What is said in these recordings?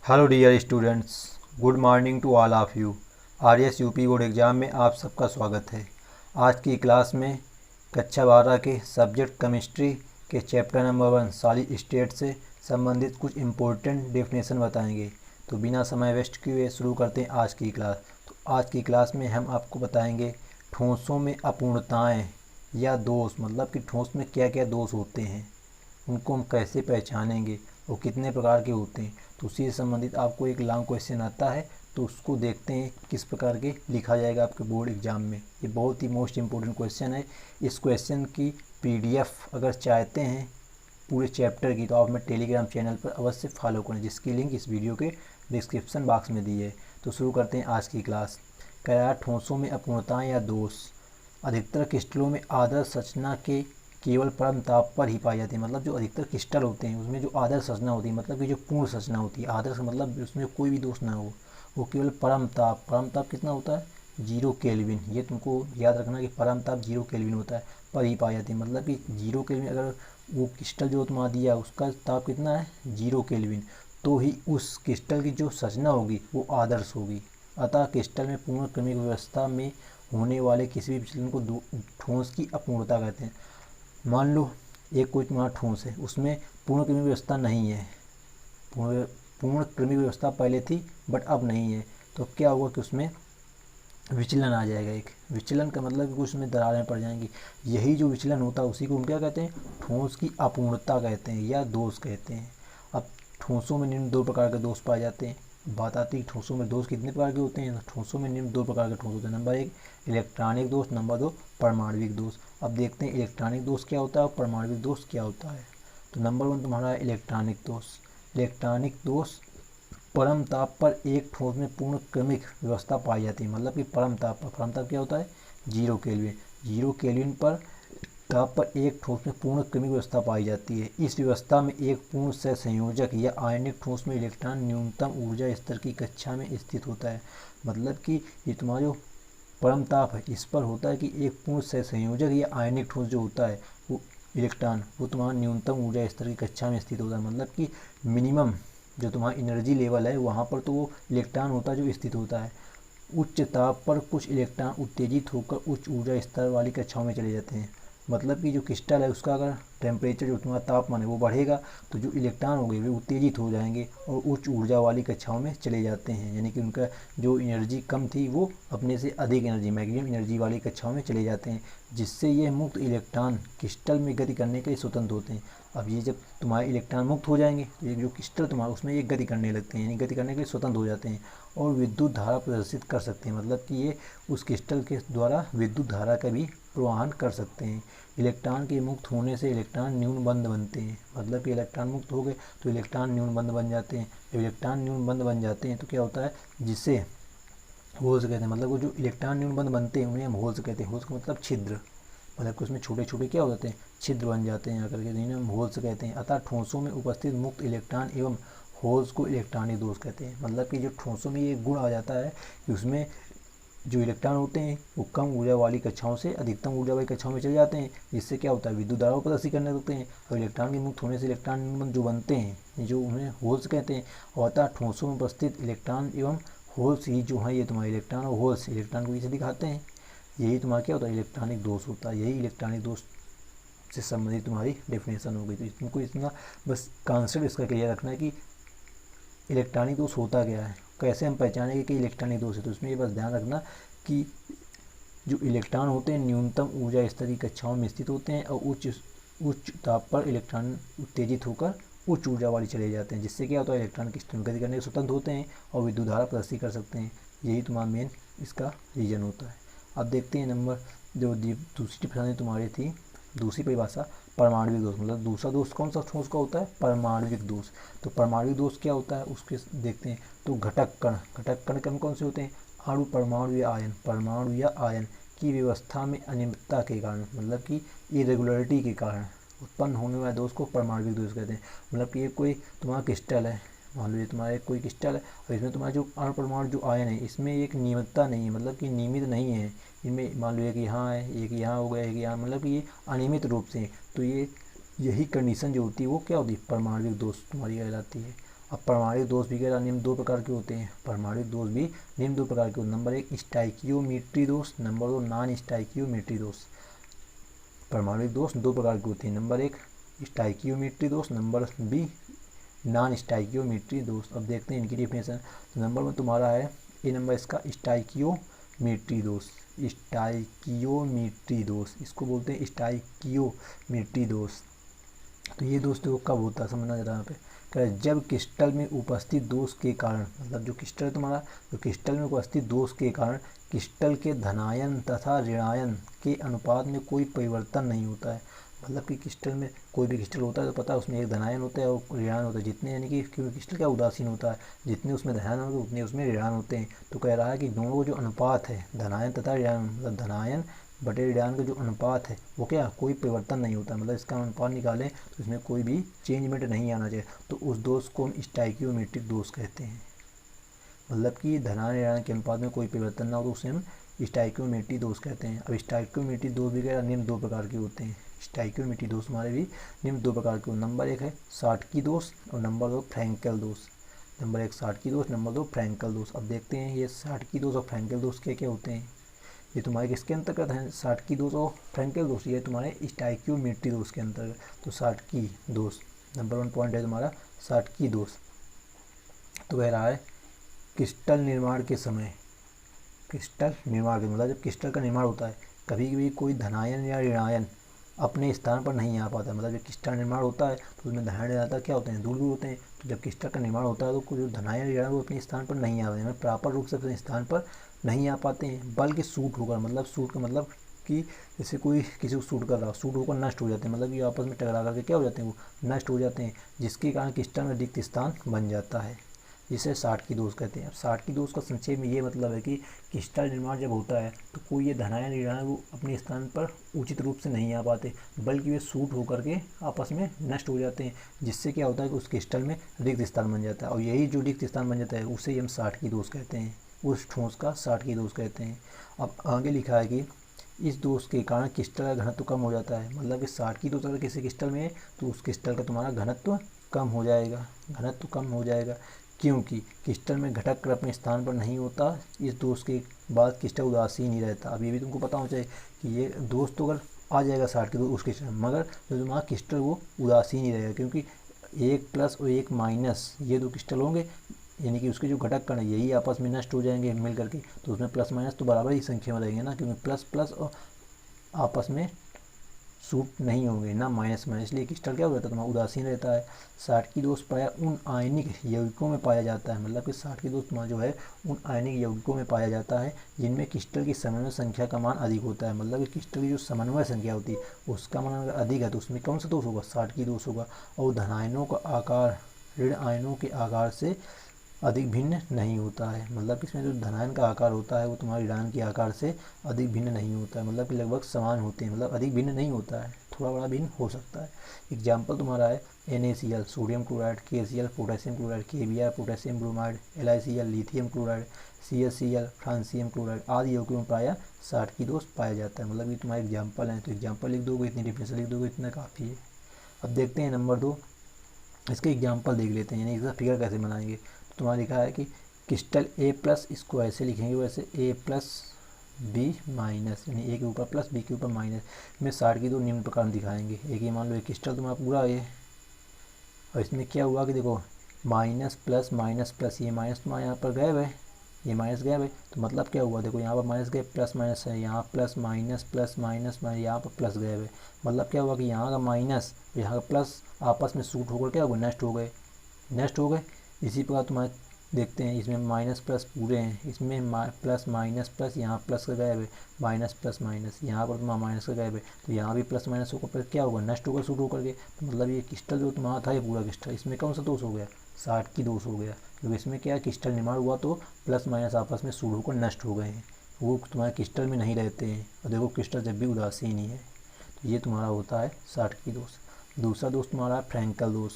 Hello dear students, good morning to all of you. RS UP board exam में आप सबका स्वागत है। आज की क्लास में कक्षा 12 के सब्जेक्ट केमिस्ट्री के चैप्टर नंबर 1 सॉलिड स्टेट से संबंधित कुछ इम्पोर्टेंट डेफिनेशन बताएंगे। तो बिना समय वेस्ट किए शुरू करते हैं आज की क्लास। तो आज की क्लास में हम आपको बताएंगे ठोसों में अपूर्णताएँ या दोष, मतलब कि ठोस में क्या क्या दोष होते हैं, उनको हम कैसे पहचानेंगे, वो कितने प्रकार के होते हैं। तो उसी से संबंधित आपको एक लॉन्ग क्वेश्चन आता है, तो उसको देखते हैं किस प्रकार के लिखा जाएगा आपके बोर्ड एग्जाम में। ये बहुत ही मोस्ट इम्पोर्टेंट क्वेश्चन है। इस क्वेश्चन की पीडीएफ अगर चाहते हैं पूरे चैप्टर की, तो आप मेरे टेलीग्राम चैनल पर अवश्य फॉलो करें, जिसकी लिंक इस वीडियो के डिस्क्रिप्शन बॉक्स में दी है। तो शुरू करते हैं आज की क्लास। क्या ठोसों में अपूर्णताएँ या दोष अधिकतर क्रिस्टलों में आदर्श संरचना के केवल परम ताप पर ही पाई जाती है। मतलब जो अधिकतर क्रिस्टल होते हैं उसमें जो आदर्श संरचना होती है, मतलब कि जो पूर्ण संरचना होती है, आदर्श मतलब उसमें कोई भी दोष ना हो, वो केवल परम ताप कितना होता है, 0 केल्विन। ये तुमको याद रखना कि परम ताप 0 केल्विन होता है, पर ही पाई जाती है। मतलब कि 0 केल्विन अगर वो क्रिस्टल जो तुम्हारा दिया उसका ताप कितना है, 0 केल्विन, तो ही उस क्रिस्टल की जो संरचना होगी वो आदर्श होगी। अतः क्रिस्टल में पूर्ण क्रमिक व्यवस्था में होने वाले किसी भी विचलन को ठोस की अपूर्णता कहते हैं। मान लो एक कोई तुम्हारा ठोस है, उसमें पूर्ण क्रमिक व्यवस्था नहीं है, पूर्ण क्रमिक व्यवस्था पहले थी बट अब नहीं है, तो क्या होगा कि उसमें विचलन आ जाएगा। एक विचलन का मतलब कि कुछ उसमें दरारें पड़ जाएंगी। यही जो विचलन होता है उसी को हम क्या कहते हैं, ठोस की अपूर्णता कहते हैं या दोष कहते हैं। अब ठोसों में निम्न 2 प्रकार के दोष पाए जाते हैं। बात आती है ठोसों में दोष कितने प्रकार के होते हैं। ठोसों में निम्न 2 प्रकार के ठोस होते हैं। नंबर 1 इलेक्ट्रॉनिक दोष, नंबर 2 परमाणविक दोष। अब देखते हैं इलेक्ट्रॉनिक दोष क्या होता है और परमाणविक दोष क्या होता है। तो नंबर 1 तुम्हारा है इलेक्ट्रॉनिक दोष। इलेक्ट्रॉनिक दोष परम ताप पर एक ठोस में पूर्ण क्रमिक व्यवस्था पाई जाती है। मतलब कि परम ताप क्या होता है, 0 केल्विन। 0 केल्विन पर ताप पर एक ठोस में पूर्ण क्रमिक व्यवस्था पाई जाती है। इस व्यवस्था में एक पूर्ण सहसंयोजक या आयनिक ठोस में इलेक्ट्रॉन न्यूनतम ऊर्जा स्तर की कक्षा में स्थित होता है। मतलब कि ये तुम्हारा जो परम ताप है इस पर होता है कि एक पूर्ण सहसंयोजक या आयनिक ठोस जो होता है वो इलेक्ट्रॉन, वो तुम्हारा न्यूनतम ऊर्जा स्तर की कक्षा में स्थित होता है। मतलब कि मिनिमम जो तुम्हारा एनर्जी लेवल है वहाँ पर तो वो इलेक्ट्रॉन होता है जो स्थित होता है। उच्च ताप पर कुछ इलेक्ट्रॉन उत्तेजित होकर उच्च ऊर्जा स्तर वाली कक्षाओं में चले जाते हैं। मतलब कि जो क्रिस्टल है उसका अगर टेम्परेचर जो तुम्हारा तापमान है वो बढ़ेगा तो जो इलेक्ट्रॉन हो गए वे उत्तेजित हो जाएंगे और उच्च ऊर्जा वाली कक्षाओं में चले जाते हैं। यानी कि उनका जो एनर्जी कम थी वो अपने से अधिक एनर्जी, मैक्सिमम एनर्जी वाली कक्षाओं में चले जाते हैं, जिससे ये मुक्त इलेक्ट्रॉन क्रिस्टल में गति करने के लिए स्वतंत्र होते हैं। अब ये जब तुम्हारे इलेक्ट्रॉन मुक्त हो जाएंगे तो ये जो क्रिस्टल तुम्हारा उसमें ये गति करने लगते हैं, यानी गति करने के लिए स्वतंत्र हो जाते हैं और विद्युत धारा प्रदर्शित कर सकते हैं। मतलब कि ये उस क्रिस्टल के द्वारा विद्युत धारा का भी प्रवाहन कर सकते हैं। इलेक्ट्रॉन के मुक्त होने से इलेक्ट्रॉन न्यूनबंध बनते हैं। मतलब कि इलेक्ट्रॉन मुक्त हो गए तो इलेक्ट्रॉन न्यूनबंध बन जाते हैं। जब इलेक्ट्रॉन न्यूनबंध बन जाते हैं तो क्या होता है, जिससे होल्स कहते हैं। मतलब वो जो इलेक्ट्रॉन न्यूनबंध बनते हैं उन्हें हम होल्स कहते हैं। होल्स का मतलब छिद्र, मतलब कि उसमें छोटे छोटे क्या हो जाते हैं, छिद्र बन जाते हैं आकर के, जिन्हें हम होल्स कहते हैं। अतः ठोसों में उपस्थित मुक्त इलेक्ट्रॉन एवं होल्स को इलेक्ट्रॉनिक दोष कहते हैं। मतलब कि जो ठोसों में ये गुण आ जाता है कि उसमें जो इलेक्ट्रॉन होते हैं वो कम ऊर्जा वाली कक्षाओं से अधिकतम ऊर्जा वाली कक्षाओं में चले जाते हैं, जिससे क्या होता है, विद्युत धारा को प्रदर्शित करने लगते हैं। और इलेक्ट्रॉन के मुक्त होने से इलेक्ट्रॉन जो बनते हैं जो उन्हें होल्स कहते हैं। और अतः ठोसों में उपस्थित इलेक्ट्रॉन एवं होल्स ही जो है ये तुम्हारे इलेक्ट्रॉन और होल्स इलेक्ट्रॉन को पीछे दिखाते हैं। यही तुम्हारा क्या होता है, इलेक्ट्रॉनिक दोष होता है। यही इलेक्ट्रॉनिक दोष से संबंधित तुम्हारी डेफिनेशन हो गई। तो तुमको इतना बस कॉन्सेप्ट इसका क्लियर रखना है कि इलेक्ट्रॉनिक दोष होता क्या है, कैसे हम पहचानेंगे कि इलेक्ट्रॉनिक दोष है। तो इसमें ये बस ध्यान रखना कि जो इलेक्ट्रॉन होते हैं न्यूनतम ऊर्जा स्तर की कक्षाओं में स्थित होते हैं और उच्च ताप पर इलेक्ट्रॉन उत्तेजित होकर उच्च ऊर्जा वाली चले जाते हैं, जिससे क्या होता है, इलेक्ट्रॉन की गति करने के स्वतंत्र होते हैं और विद्युत धारा प्रदर्शित कर सकते हैं। यही तुम्हारा मेन इसका रीजन होता है। अब देखते हैं नंबर जो दूसरी परिभाषा तुम्हारी थी, दूसरी परिभाषा परमाणविक दोष। मतलब दूसरा दोष कौन सा ठोस का होता है, परमाणविक दोष। तो परमाणविक दोष क्या होता है उसके देखते हैं। तो घटक कण कौन कौन से होते हैं, अणु, परमाणु या आयन की व्यवस्था में अनियमितता के कारण, मतलब कि इरेगुलरिटी के कारण उत्पन्न होने वाले दोष को परमाणविक दोष कहते हैं। मतलब कि ये कोई तुम्हारा क्रिस्टल है, मान लो ये तुम्हारा कोई क्रिस्टल है और इसमें तुम्हारा जो अणु परमाणु जो आयन है इसमें एक नियमितता नहीं है, मतलब कि नियमित नहीं है। इनमें मान लो एक यहाँ है, एक यहाँ हो गया, एक यहाँ, मतलब कि ये अनियमित रूप से। तो ये यही कंडीशन जो होती है वो क्या होती है, परमाणविक दोष तुम्हारी कहलाती है। अब परमाणु दोष भी कह रहा निम्न दो प्रकार के होते हैं। परमाणु दोष भी निम्न दो प्रकार के होते हैं। नंबर 1 स्टाइकियोमेट्री दोष, नंबर 2 नॉन स्टाइकियोमेट्री दोष। परमाणु दोष दो प्रकार के होते हैं। नंबर 1 स्टाइकियोमेट्री दोष, नंबर बी नॉन स्टाइकियोमेट्री दोष। अब देखते हैं इनकी डिफिनेशन। नंबर में तुम्हारा है ए नंबर इसका स्टाइकियोमेट्री दोष। स्टाइकियोमेट्री दोष इसको बोलते हैं स्टाइकियोमेट्री दोष। तो ये दोष देखो कब होता है समझना जरा यहाँ पे। जब क्रिस्टल में उपस्थित दोष के कारण, मतलब जो क्रिस्टल तुम्हारा जो क्रिस्टल में उपस्थित दोष के कारण क्रिस्टल के धनायन तथा ऋणायन के अनुपात में कोई परिवर्तन नहीं होता है। मतलब कि क्रिस्टल में कोई भी क्रिस्टल होता है तो पता है उसमें एक धनायन होता है और ऋणायन होता है। जितने यानी कि क्योंकि क्रिस्टल क्या उदासीन होता है, जितने उसमें धनायन होते हैं उतने उसमें ऋणायन होते हैं। तो कह रहा है कि दोनों को जो अनुपात है धनायन तथा ऋणायन, मतलब धनायन बटे ऋणायन का जो अनुपात है वो क्या कोई परिवर्तन नहीं होता। मतलब इसका अनुपात निकालें तो इसमें कोई भी चेंजमेंट नहीं आना चाहिए। तो उस दोष को हम स्टाइकियोमेट्रिक दोष कहते हैं। मतलब कि धनायन ऋणायन के अनुपात में कोई परिवर्तन ना हो तो उसे हम स्टाइकियोमेट्री दोष कहते हैं। अब स्टाइकियोमेट्री दोष भी क्या निम्न दो प्रकार के होते हैं। स्टाइकियोमेट्री दोष हमारे भी निम्न दो प्रकार के। नंबर 1 है साटकी दोष और नंबर 2 फ्रैंकल दोष। नंबर 1 साटकी दोष, नंबर 2 फ्रैंकल दोष। अब देखते हैं ये साटकी दोष और फ्रैंकल दोष क्या क्या होते हैं। ये तुम्हारे किसके अंतर्गत हैं, साटकी दोष और फ्रैंकल दोष। ये तुम्हारे स्टाइकियोमेट्री दोष के अंतर्गत। तो साटकी दोष नंबर 1 पॉइंट है तुम्हारा साटकी दोष। तो कह रहा है क्रिस्टल निर्माण के समय, क्रिस्टल निर्माण के मतलब जब क्रिस्टल का निर्माण होता है कभी भी कोई धनायन या ऋणायन अपने स्थान पर नहीं आ पाता। मतलब जब क्रिस्टल निर्माण होता है तो उसमें धनायन ऋणायन क्या होते हैं, दूर दूर होते हैं। तो जब क्रिस्टल का निर्माण होता है तो कोई धनायन ऋणायन वो अपने स्थान पर नहीं आते हैं, प्रॉपर रूप से अपने स्थान पर नहीं आ पाते हैं, बल्कि सूट होकर, मतलब सूट का मतलब कि जैसे कोई किसी को सूट कर रहा हो, सूट होकर नष्ट हो जाते हैं। मतलब कि आपस में टकरा करके क्या हो जाते हैं, वो नष्ट हो जाते हैं, जिसके कारण क्रिस्टल में रिक्त स्थान बन जाता है, जिसे साटकी दोष कहते हैं। अब साटकी दोष का संक्षेप में ये मतलब है कि क्रिस्टल निर्माण जब होता है तो कोई ये धनायन ऋणायन वो अपने स्थान पर उचित रूप से नहीं आ पाते, बल्कि वे सूट होकर के आपस में नष्ट हो जाते हैं, जिससे क्या होता है कि उस क्रिस्टल में रिक्त स्थान बन जाता है। और यही जो रिक्त स्थान बन जाता है उसे हम साटकी दोष कहते हैं। उस ठोस का साटकी दोष कहते हैं। अब आगे लिखा है कि इस दोष के कारण क्रिस्टल का घनत्व कम हो जाता है। मतलब कि साटकी दोष अगर किसी क्रिस्टल में है तो उस क्रिस्टल का तुम्हारा घनत्व कम हो जाएगा, घनत्व कम हो जाएगा, क्योंकि क्रिस्टल में घटक अपने स्थान पर नहीं होता। इस दोष के बाद क्रिस्टल उदासीन ही रहता। अब ये भी तुमको पता होना चाहिए कि ये दोष तो अगर आ जाएगा साटकी दोष उस क्रिस्टल, मगर जो तुम्हारा क्रिस्टल वो उदासीन ही रहेगा, क्योंकि 1 प्लस और 1 माइनस ये दो क्रिस्टल होंगे, यानी कि उसके जो घटक कण है यही आपस में नष्ट हो जाएंगे मिल करके। तो उसमें प्लस माइनस तो बराबर ही संख्या में रहेंगे ना, क्योंकि प्लस प्लस और आपस में सूट नहीं होंगे ना माइनस माइनस, इसलिए क्रिस्टल क्या हो जाता है तुम्हारा उदासीन रहता है। साटकी दोष प्राय उन आयनिक यौगिकों में पाया जाता है। मतलब कि साटकी दोष तुम्हारा जो है उन आयनिक यौगिकों में पाया जाता है जिनमें क्रिस्टल की समन्वय संख्या का मान अधिक होता है। मतलब कि क्रिस्टल की जो समन्वय संख्या होती है उसका मान अगर अधिक है तो उसमें कौन सा दोष होगा, साटकी दोष होगा। और धनायनों का आकार ऋण आयनों के आकार से अधिक भिन्न नहीं होता है। मतलब कि इसमें जो धनायन का आकार होता है वो तुम्हारे ऋणायन के आकार से अधिक भिन्न नहीं होता है। मतलब कि लगभग समान होते हैं, मतलब अधिक भिन्न नहीं होता है, थोड़ा बड़ा भिन्न हो सकता है। एग्जाम्पल तुम्हारा है NaCl sodium chloride, KCl potassium chloride, KBr potassium bromide, LiCl lithium chloride, CaCl francium chloride आदि यौगिकों में प्रायः साटकी दोष पाया जाता है। मतलब ये तुम्हारे एग्जाम्पल हैं, तो एग्जाम्पल लिख दोगे, इतनी डिफरेंस लिख दोगे, इतना काफ़ी है। अब देखते हैं नंबर 2, इसके एग्जाम्पल देख लेते हैं, यानी इसका फिगर कैसे बनाएंगे। तो तुम्हारा लिखा है कि क्रिस्टल A+, इसको ऐसे लिखेंगे वैसे A+B माइनस, यानी A के ऊपर प्लस B के ऊपर माइनस में साटकी दो निम्न प्रकार दिखाएंगे। एक ये मान लो एक क्रिस्टल तुम्हारा पूरा है और इसमें क्या हुआ कि देखो माइनस प्लस माइनस प्लस, ये माइनस तुम्हारा यहाँ पर गायब है, ये माइनस गायब है, तो मतलब क्या हुआ देखो यहाँ पर माइनस गए प्लस माइनस है, यहाँ प्लस माइनस प्लस माइनस यहाँ पर प्लस गायब है। मतलब क्या हुआ कि यहाँ का माइनस यहाँ का प्लस आपस में सूट होकर क्या हो गए, नष्ट हो गए, नष्ट हो गए। इसी प्रकार तुम्हारे देखते हैं इसमें माइनस प्लस पूरे हैं, इसमें प्लस माइनस प्लस यहाँ प्लस का गायब है, माइनस प्लस माइनस यहाँ पर तुम्हारा माइनस का गायब है, तो यहाँ भी प्लस माइनस होकर प्लस क्या होगा, नष्ट होकर सूट होकर के। तो मतलब ये क्रिस्टल जो तुम्हारा था ये पूरा क्रिस्टल, इसमें कौन सा दोष हो गया, साटकी दोष हो गया, क्योंकि इसमें क्या क्रिस्टल निर्माण हुआ तो प्लस माइनस आपस में सूट होकर नष्ट हो गए हैं, वो तुम्हारे क्रिस्टल में नहीं रहते हैं। और देखो क्रिस्टल जब भी उदासीन ही है, तो ये तुम्हारा होता है साटकी दोष। दूसरा दोष तुम्हारा फ्रैंकल दोष,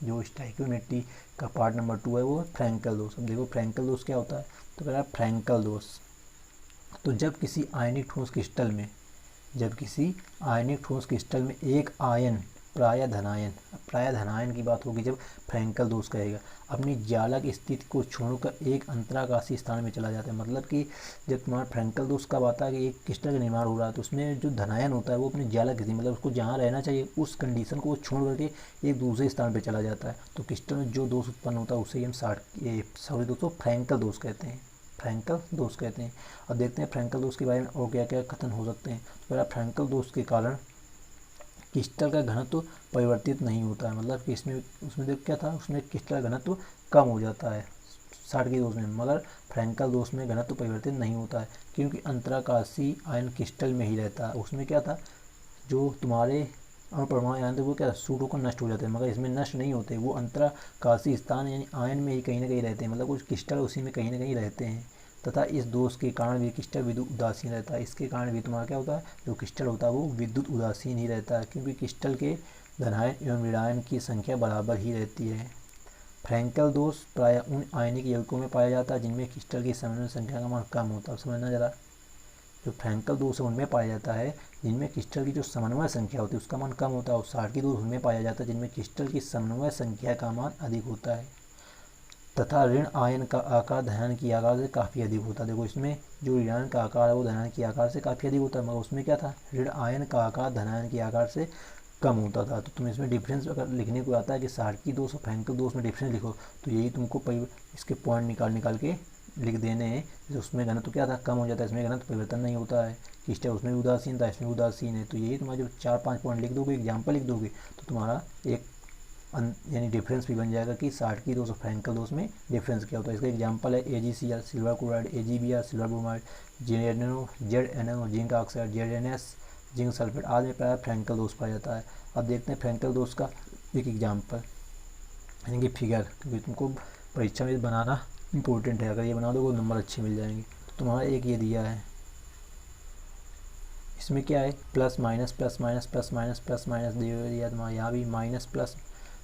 जो स्टाइकियोमेट्री का पार्ट नंबर 2 है वो फ्रैंकल दोष। अब देखो फ्रैंकल दोष क्या होता है, तो कह रहा है फ्रैंकल दोष, तो जब किसी आयनिक ठोस क्रिस्टल में एक आयन प्रायः धनायन। प्रायः धनायन की बात होगी जब फ्रैंकल दोष कहेगा अपनी ज्वाला की स्थिति को छोड़कर एक अंतराकाशीय स्थान में चला जाता है। मतलब कि जब तुम्हारा फ्रैंकल दोष कब आता है कि एक क्रिस्टल का निर्माण हो रहा है तो उसमें जो धनायन होता है वो अपनी ज्वाला की मतलब उसको जहाँ रहना चाहिए उस कंडीशन को वो छोड़ करके एक दूसरे स्थान पर चला जाता है। तो क्रिस्टल में जो दोष उत्पन्न होता है उसे हम दोस्तों फ्रैंकल दोष कहते हैं। फ्रैंकल दोष कहते हैं। अब देखते हैं फ्रैंकल दोष के बारे में और क्या क्या कथन हो सकते हैं। तो पहला, फ्रैंकल दोष के कारण क्रिस्टल का घनत्व परिवर्तित नहीं होता है। मतलब कि उसमें देख क्या था, उसमें क्रिस्टल का घनत्व कम हो जाता है साटकी दोष में, मगर फ्रैंकल दोष में घनत्व परिवर्तित नहीं होता है क्योंकि अंतराकाशीय आयन क्रिस्टल में ही रहता है। उसमें क्या था, जो तुम्हारे अणुपरमाणु आयन थे वो क्या सूट होकर नष्ट हो जाते हैं, मगर इसमें नष्ट नहीं होते, वो अंतराकाशीय स्थान यानी आयन में ही कहीं ना कहीं रहते हैं। मतलब कुछ क्रिस्टल उसी में कहीं ना कहीं रहते हैं तथा इस दोष के कारण भी क्रिस्टल विद्युत उदासीन रहता है। इसके कारण भी तुम्हारा क्या होता है, जो क्रिस्टल होता है वो विद्युत उदासीन ही रहता है क्योंकि क्रिस्टल के धनायन एवं ऋणायन की संख्या बराबर ही रहती है। फ्रैंकल दोष प्रायः उन आयनिक यौगिकों में पाया जाता है जिनमें क्रिस्टल की समन्वय संख्या का मान कम होता है। समझना जरा, जो फ्रैंकल दोष है उनमें पाया जाता है जिनमें क्रिस्टल की जो समन्वय संख्या होती है उसका मान कम होता है, और साटकी दोष उनमें पाया जाता है जिनमें क्रिस्टल की समन्वय संख्या का मान अधिक होता है तथा ऋण आयन का आकार धनायन की आकार से काफ़ी अधिक होता है। देखो इसमें जो ऋण आयन का आकार है वो धनायन की आकार से काफ़ी अधिक होता है, मगर उसमें क्या था, ऋण आयन का आकार धनायन की आकार से कम होता था। तो तुम इसमें डिफरेंस अगर लिखने को आता है कि साटकी दोष और फ्रैंकल दोष में डिफरेंस लिखो तो यही तुमको इसके पॉइंट निकाल के लिख देने हैं। जैसे उसमें घनत्व क्या था, कम हो जाता है, इसमें घनत्व परिवर्तन नहीं होता है। क्रिस्टल उसमें भी उदासीन था, इसमें उदासीन है। तो यही तुम्हारा जो 4-5 पॉइंट लिख दोगे, एग्जाम्पल लिख दोगे तो तुम्हारा एक यानी डिफरेंस भी बन जाएगा कि साटकी दोष और फ्रैंकल दोष में डिफरेंस क्या होता है। इसका एग्जांपल है AgCl silver chloride, AgBr silver bromide, ZnO zinc oxide, ZnS zinc sulphate आदि में प्रायः फ्रैंकल दोष पाया जाता है। अब देखते हैं फ्रैंकल दोष का एक एग्जाम्पल यानी कि फिगर, क्योंकि तुमको परीक्षा में बनाना इंपॉर्टेंट है। अगर ये बना दोगे तो नंबर अच्छे मिल जाएंगे। तो तुम्हारा एक ये दिया है, इसमें क्या है, plus minus plus minus plus minus plus minus दिया तुम्हारा, यहाँ भी minus plus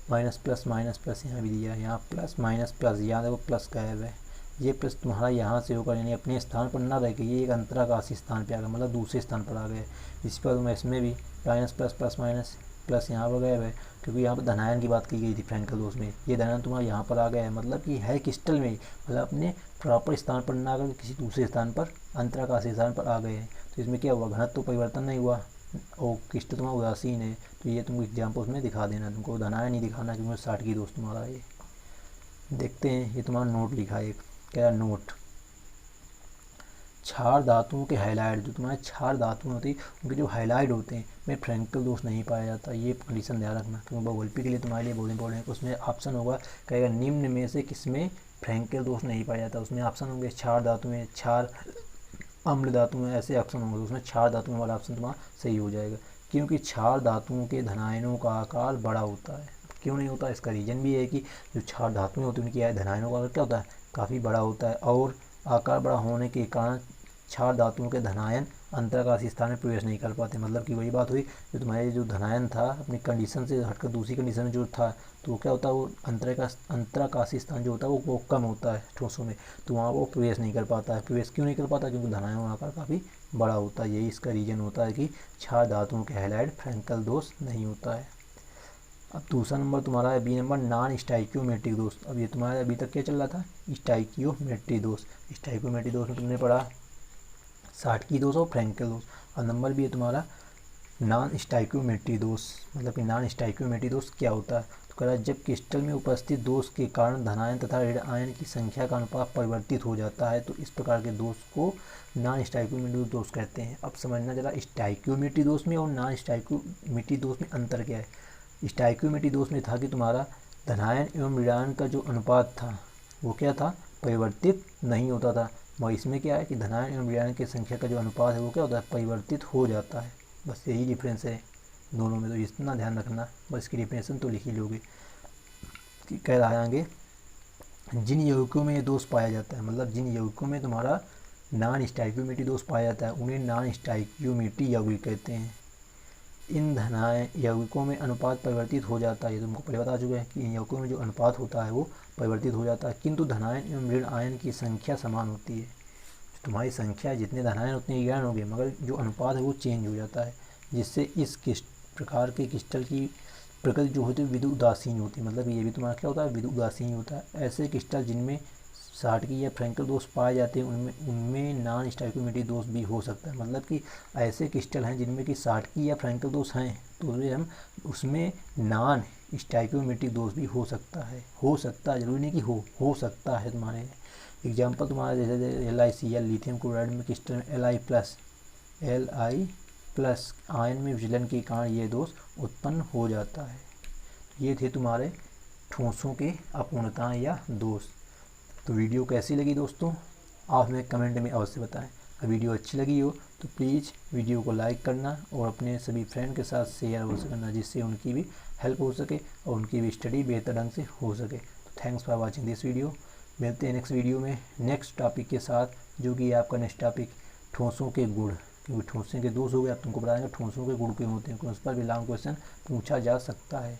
minus plus minus plus यहाँ भी दिया है, यहाँ प्लस माइनस प्लस, यहाँ देखो प्लस गायब है। ये प्लस तुम्हारा यहाँ से होकर यानी अपने स्थान पर ना रह के ये एक अंतराकाशीय स्थान पे आ गया, मतलब दूसरे स्थान पर आ गए। इस पर तुम इसमें भी minus plus plus minus plus यहाँ पर गायब है क्योंकि यहाँ पर धनायन की बात की गई थी फ्रैंकल दोष में। ये धनायन तुम्हारा यहाँ पर आ गया है, मतलब कि है क्रिस्टल में ही, मतलब अपने प्रॉपर स्थान पर ना आकर किसी दूसरे स्थान पर अंतराकाशीय स्थान पर आ गए हैं। तो इसमें क्या हुआ, घनत्व तो परिवर्तन नहीं हुआ और क्रिस्टल तुम्हारा उदासीन है। तो ये तुमको एग्जाम्पल में दिखा देना, तुमको धनायन नहीं दिखाना क्योंकि साटकी दोष तुम्हारा ये। देखते हैं, ये तुम्हारा नोट लिखा है एक, क्या नोट, क्षार धातुओं के हाइलाइट, जो तुम्हारे क्षार धातुएं होती है उनके जो हाइलाइट होते हैं में फ्रैंकल दोष नहीं पाया जाता। ये कंडीशन ध्यान रखना क्योंकि भूगोलपी के लिए तुम्हारे लिए बहुत इंपॉर्टेंट है। उसमें ऑप्शन होगा, कहेगा निम्न में से किसमें फ्रैंकल दोष नहीं पाया जाता। उसमें ऑप्शन होंगे क्षार धातु में, क्षार अम्ल धातु में, ऐसे ऑप्शन होंगे। उसमें क्षार धातु वाला ऑप्शन तुम्हारा सही हो जाएगा क्योंकि क्षार धातुओं के धनायनों का आकार बड़ा होता है। क्यों नहीं होता, इसका रीजन भी है कि जो क्षार धातुएं होती हैं उनकी धनायनों का आकार क्या होता है, काफ़ी बड़ा होता है, और आकार बड़ा होने के कारण क्षार धातुओं के धनायन अंतराकाशीय स्थान में प्रवेश नहीं कर पाते। मतलब कि वही बात हुई, जो तुम्हारे जो धनायन था अपनी कंडीशन से हटकर दूसरी कंडीशन में जो था तो वो क्या होता है, वो अंतराकाशीय स्थान जो होता है वो कम होता है ठोसों में, तो वहाँ वो प्रवेश नहीं कर पाता है। प्रवेश क्यों नहीं कर पाता, क्योंकि धनायन आकार काफ़ी बड़ा होता है। यही इसका रीजन होता है कि क्षार धातुओं के हाइलाइट फ्रैंकल दोष नहीं होता है। अब दूसरा नंबर तुम्हारा है बी नंबर, नॉन स्टाइकियोमेट्रिक दोष। अब ये तुम्हारा अभी तक क्या चल रहा था, स्टाइकियोमेट्रिक दोष। स्टाइकियोमेट्रिक दोष में तुमने पढ़ा साटकी दोष और फ्रैंकल दोष, और नंबर भी है तुम्हारा नॉन स्टाइकियोमेट्रिक दोष। मतलब कि नॉन स्टाइकियोमेट्रिक दोष क्या होता है, तो कह रहा है जब क्रिस्टल में उपस्थित दोष के कारण धनायन तथा ऋण आयन की संख्या का अनुपात परिवर्तित हो जाता है, तो इस प्रकार के दोष को नॉन स्टाइकियोमेट्रिक दोष कहते हैं। अब समझना जरा, स्टाइकियोमेट्रिक दोष में और नॉन स्टाइकियोमेट्रिक दोष में अंतर क्या है। स्टाइकियोमेट्रिक दोष में था कि तुम्हारा धनायन एवं ऋण आयन का जो अनुपात था वो क्या था, परिवर्तित नहीं होता था, मगर इसमें क्या है कि धनायन एवं ऋण आयन की संख्या का जो अनुपात है वो क्या होता है, परिवर्तित हो जाता है। बस यही डिफरेंस है दोनों में, तो इतना ध्यान रखना, बस इसकी डिफरेंशन तो लिख ही लोगे। कि कह रहा है आगे, जिन यौगिकों में ये दोष पाया जाता है, मतलब जिन यौगिकों में तुम्हारा नॉन स्टाइकियोमेट्रिक दोष पाया जाता है उन्हें नॉन स्टाइकियोमेट्रिक यौगिक कहते हैं। इन धनायन यौगिकों में अनुपात परिवर्तित हो जाता है, ये तुमको पहले बता चुके हैं कि इन यौगिकों में जो अनुपात होता है वो परिवर्तित हो जाता है, किंतु धनायन एवं ऋण आयन की संख्या समान होती है। तुम्हारी संख्या जितने धनायन उतने ऋण होंगे, मगर जो अनुपात है वो चेंज हो जाता है, जिससे इस प्रकार के क्रिस्टल की प्रकृति जो होती है विद्युत उदासीन होती है, मतलब ये भी तुम्हारा क्या होता है, विद्युत उदासीन होता है। ऐसे क्रिस्टल जिनमें साटकी या फ्रैंकल दोष पाए जाते हैं उनमें नॉन स्टोइकोमेट्रिक दोष भी हो सकता है। मतलब कि ऐसे क्रिस्टल हैं जिनमें कि साटकी या फ्रैंकल दोष हैं तो हम उसमें नॉन स्टोइकोमेट्रिक दोष भी हो सकता है, जरूरी नहीं कि हो सकता है। तुम्हारे एग्जाम्पल तुम्हारा जैसे LiCl लिथियम क्लोराइड में क्रिस्टल में Li प्लस आयन में विचलन के कारण ये दोष उत्पन्न हो जाता है। ये थे तुम्हारे ठोसों के अपूर्णताएं या दोष। तो वीडियो कैसी लगी दोस्तों, आप हमें कमेंट में अवश्य बताएं। अगर वीडियो अच्छी लगी हो तो प्लीज़ वीडियो को लाइक करना और अपने सभी फ्रेंड के साथ शेयर अवश्य करना, जिससे उनकी भी हेल्प हो सके और उनकी भी स्टडी बेहतर ढंग से हो सके। तो thanks for watching this video. मिलते हैं नेक्स्ट वीडियो में नेक्स्ट टॉपिक के साथ, जो कि आपका नेक्स्ट टॉपिक ठोसों के गुण, क्योंकि ठोसों के दोष हो गए, अब तुमको बताएंगे ठोसों के गुण क्यों होते हैं, उस पर भी लॉन्ग क्वेश्चन पूछा जा सकता है।